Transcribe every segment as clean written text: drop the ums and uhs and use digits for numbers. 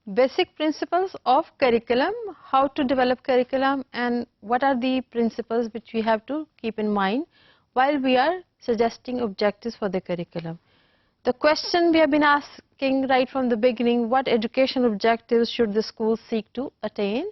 basic principles of curriculum, how to develop curriculum, and what are the principles which we have to keep in mind while we are suggesting objectives for the curriculum. The question we have been asking right from the beginning, what educational objectives should the school seek to attain?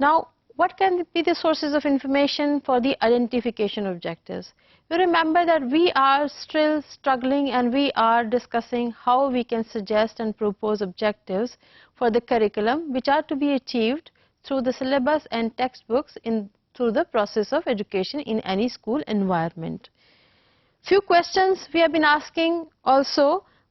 Now, what can be the sources of information for the identification objectives? You remember that we are still struggling and we are discussing how we can suggest and propose objectives for the curriculum which are to be achieved through the syllabus and textbooks through the process of education in any school environment. Few questions we have been asking also.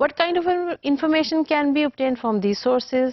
What kind of information can be obtained from these sources?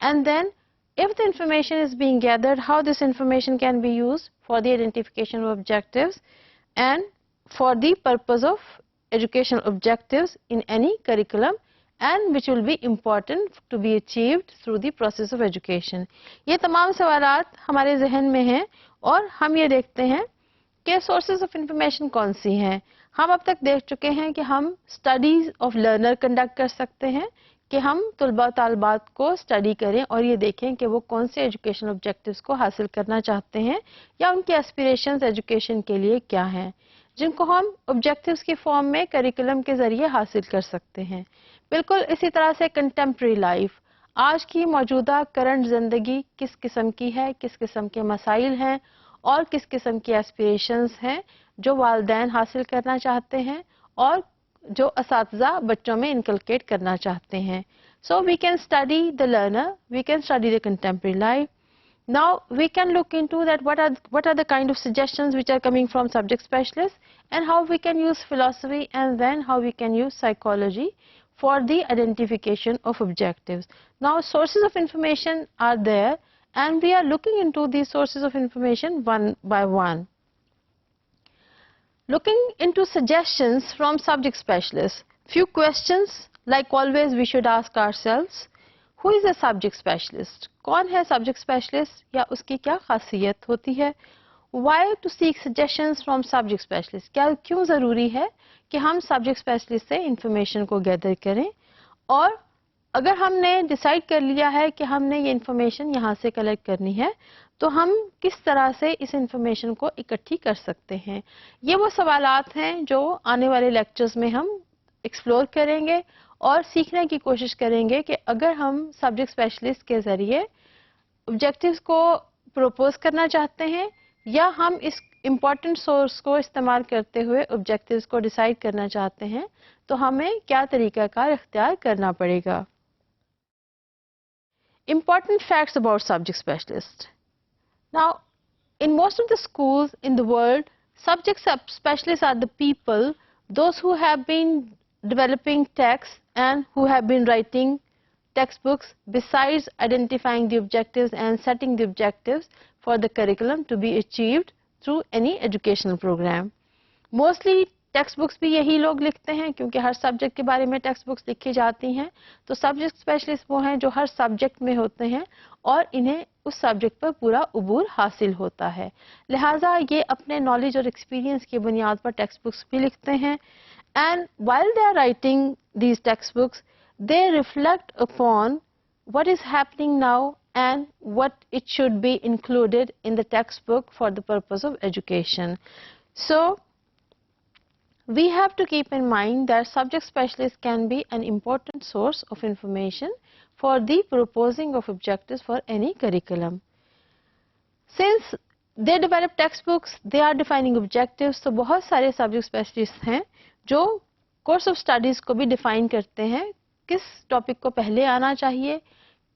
And then, if the information is being gathered, how this information can be used for the identification of objectives and for the purpose of educational objectives in any curriculum, and which will be important to be achieved through the process of education. یہ تمام سوالات ہمارے ذہن میں ہیں اور ہم یہ دیکھتے ہیں کہ sources of information کون سی ہیں. ہم اب تک دیکھ چکے ہیں کہ ہم studies of learner conduct کر سکتے ہیں کہ ہم طلباء طالبات کو اسٹڈی کریں اور یہ دیکھیں کہ وہ کون سے ایجوکیشن آبجیکٹیوز کو حاصل کرنا چاہتے ہیں یا ان کے ایسپیریشنز ایجوکیشن کے لیے کیا ہیں, جن کو ہم آبجیکٹیوز کی فارم میں کریکولم کے ذریعے حاصل کر سکتے ہیں. بالکل اسی طرح سے کنٹمپریری لائف, آج کی موجودہ کرنٹ زندگی کس قسم کی ہے, کس قسم کے مسائل ہیں اور کس قسم کی ایسپیریشنز ہیں جو والدین حاصل کرنا چاہتے ہیں اور جو اساتذہ بچوں میں انکلکیٹ کرنا چاہتے ہیں. So we can study the learner, we can study the contemporary life. Now we can look into that what are the kind of suggestions which are coming from subject specialists and how we can use philosophy and then how we can use psychology for the identification of objectives. Now sources of information are there and we are looking into these sources of information one by one. Looking into suggestions from subject specialists, few questions like always we should ask ourselves, who is a subject specialist? کون ہے subject specialist یا اس کی کیا خاصیت ہوتی ہے؟ Why to seek suggestions from subject specialists? کیوں ضروری ہے کہ ہم subject specialist سے انفارمیشن کو گیدر کریں اور اگر ہم نے ڈیسائیڈ کر لیا ہے کہ ہم نے یہ انفارمیشن یہاں سے کلیکٹ کرنی ہے تو ہم کس طرح سے اس انفارمیشن کو اکٹھی کر سکتے ہیں؟ یہ وہ سوالات ہیں جو آنے والے لیکچرز میں ہم ایکسپلور کریں گے اور سیکھنے کی کوشش کریں گے کہ اگر ہم سبجیکٹ اسپیشلسٹ کے ذریعے آبجیکٹیوز کو پروپوز کرنا چاہتے ہیں یا ہم اس امپورٹنٹ سورس کو استعمال کرتے ہوئے آبجیکٹیوز کو ڈیسائیڈ کرنا چاہتے ہیں تو ہمیں کیا طریقہ کار اختیار کرنا پڑے گا. Important facts about subject specialists. Now, in most of the schools in the world, subject specialists are the people, those who have been developing texts and who have been writing textbooks besides identifying the objectives and setting the objectives for the curriculum to be achieved through any educational program. Mostly text books بھی یہی لوگ لکھتے ہیں کیونکہ ہر subject کے بارے میں text books لکھی جاتی ہیں تو سبجیکٹ اسپیشلسٹ وہ ہیں جو ہر سبجیکٹ میں ہوتے ہیں اور انہیں اس سبجیکٹ پر پورا عبور حاصل ہوتا ہے, لہٰذا یہ اپنے نالج اور ایکسپیرینس کی بنیاد پر ٹیکسٹ بکس بھی لکھتے ہیں. And while they are writing these text books they reflect upon what is happening now and what it should be included in the textbook for the purpose of education. So we have to keep in mind that subject specialists can be an important source of information for the proposing of objectives for any curriculum. Since they develop textbooks, they are defining objectives, تو بہت سارے subject specialists ہیں جو course of studies کو بھی define کرتے ہیں, کس ٹاپک کو پہلے آنا چاہیے,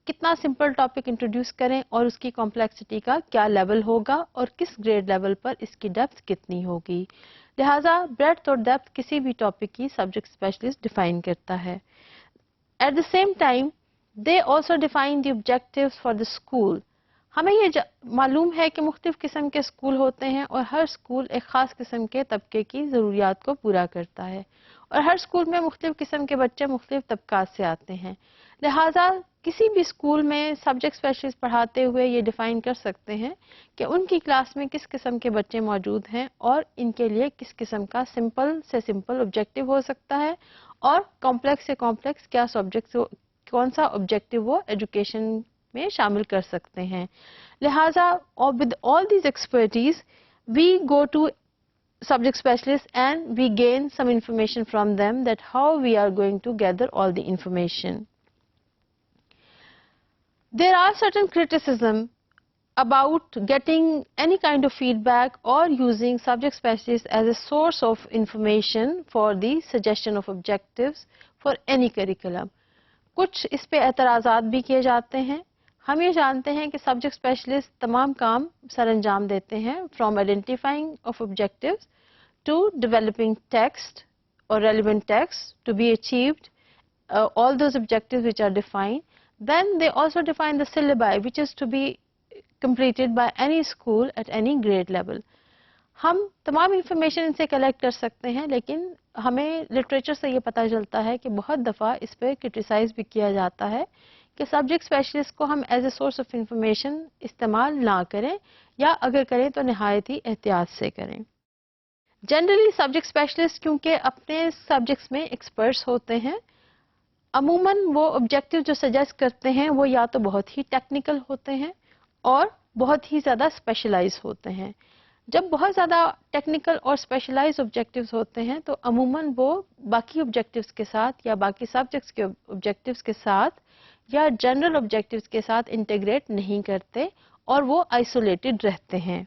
کتنا سمپل ٹاپک انٹروڈیوس کریں اور اس کی کمپلیکسٹی کا کیا لیول ہوگا اور کس گریڈ لیول پر اس کی ڈیپتھ کتنی ہوگی. لہٰذا بریڈتھ اور ڈیپتھ کسی بھی ٹاپک کی سبجیکٹ اسپیشلسٹ ڈیفائن کرتا ہے. At the same time they also define the objectives for the school. ہمیں یہ معلوم ہے کہ مختلف قسم کے اسکول ہوتے ہیں اور ہر اسکول ایک خاص قسم کے طبقے کی ضروریات کو پورا کرتا ہے اور ہر اسکول میں مختلف قسم کے بچے مختلف طبقات سے آتے ہیں. لہٰذا کسی بھی اسکول میں سبجیکٹ اسپیشلسٹ پڑھاتے ہوئے یہ ڈیفائن کر سکتے ہیں کہ ان کی کلاس میں کس قسم کے بچے موجود ہیں اور ان کے لیے کس قسم کا سمپل سے سمپل آبجیکٹیو ہو سکتا ہے اور کمپلیکس سے کمپلیکس کیا سبجیکٹ کون سا آبجیکٹیو وہ ایجوکیشن میں شامل کر سکتے ہیں. لہٰذا with all these expertise we go to subject specialists and we gain some information from them that how we are going to gather all the information. There are certain criticism about getting any kind of feedback or using subject specialists as a source of information for the suggestion of objectives for any curriculum. کچھ اس پہ اعتراضات بھی کیے جاتے ہیں. ہم یہ جانتے ہیں کہ سبجیکٹ اسپیشلسٹ تمام کام سر انجام دیتے ہیں from identifying of objectives to developing text اور relevant text to be achieved all those objectives which are defined. Then they also define the syllabi which is to be completed by any school at any grade level. ہم تمام information ان سے collect کر سکتے ہیں لیکن ہمیں literature سے یہ پتہ چلتا ہے کہ بہت دفعہ اس پہ کرٹیسائز بھی کیا جاتا ہے کہ سبجیکٹ اسپیشلسٹ کو ہم as a source of information استعمال نہ کریں یا اگر کریں تو نہایت ہی احتیاط سے کریں. جنرلی سبجیکٹ اسپیشلسٹ کیونکہ اپنے سبجیکٹس میں ایکسپرٹس ہوتے ہیں، عموماً وہ آبجیکٹیو جو سجیسٹ کرتے ہیں وہ یا تو بہت ہی ٹیکنیکل ہوتے ہیں اور بہت ہی زیادہ اسپیشلائز ہوتے ہیں. جب بہت زیادہ ٹیکنیکل اور اسپیشلائز آبجیکٹیوز ہوتے ہیں تو عموماً وہ باقی آبجیکٹیوز کے ساتھ یا باقی سبجیکٹس کے آبجیکٹیوز کے ساتھ یا جنرل آبجیکٹیوز کے ساتھ انٹیگریٹ نہیں کرتے اور وہ آئسولیٹڈ رہتے ہیں.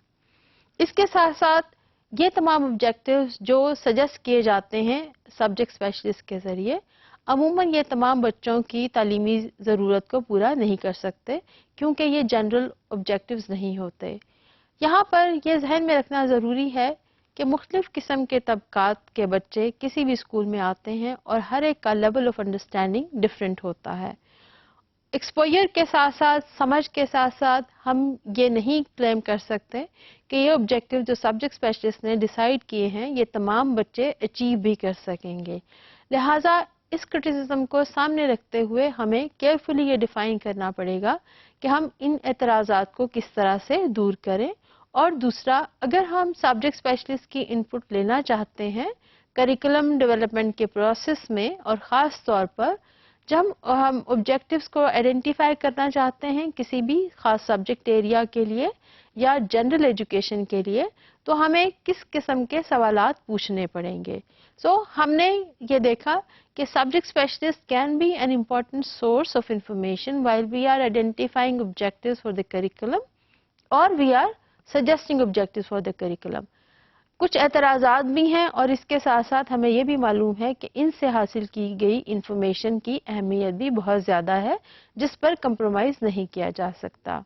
اس کے ساتھ ساتھ یہ تمام آبجیکٹیوز جو سجیسٹ کیے جاتے ہیں سبجیکٹ اسپیشلسٹ کے ذریعے عموماً یہ تمام بچوں کی تعلیمی ضرورت کو پورا نہیں کر سکتے کیونکہ یہ جنرل آبجیکٹیوز نہیں ہوتے. یہاں پر یہ ذہن میں رکھنا ضروری ہے کہ مختلف قسم کے طبقات کے بچے کسی بھی اسکول میں آتے ہیں اور ہر ایک کا لیول آف انڈرسٹینڈنگ ڈفرینٹ ہوتا ہے. ایکسپوئر کے ساتھ ساتھ سمجھ کے ساتھ ساتھ ہم یہ نہیں کلیم کر سکتے کہ یہ آبجیکٹیو جو سبجیکٹ اسپیشلسٹ نے ڈیسائیڈ کیے ہیں یہ تمام بچے اچیو بھی کر سکیں گے. لہٰذا اس کرٹیسزم کو سامنے رکھتے ہوئے ہمیں کیئرفلی یہ ڈیفائن کرنا پڑے گا کہ ہم ان اعتراضات کو کس طرح سے دور کریں. اور دوسرا، اگر ہم سبجیکٹ اسپیشلسٹ کی انپٹ لینا چاہتے ہیں کریکولم ڈیولپمنٹ کے پروسیس میں اور خاص طور پر جب ہم آبجیکٹیوز کو آئیڈینٹیفائی کرنا چاہتے ہیں کسی بھی خاص سبجیکٹ ایریا کے لیے یا جنرل ایجوکیشن کے لیے تو ہمیں کس قسم کے سوالات پوچھنے پڑیں گے. ہم نے یہ دیکھا کہ subject specialist can be an important source of information while we are identifying objectives for the curriculum or we are suggesting objectives for the curriculum. کچھ اعتراضات بھی ہیں اور اس کے ساتھ ساتھ ہمیں یہ بھی معلوم ہے کہ ان سے حاصل کی گئی انفارمیشن کی اہمیت بھی بہت زیادہ ہے جس پر کمپرومائز نہیں کیا جا سکتا.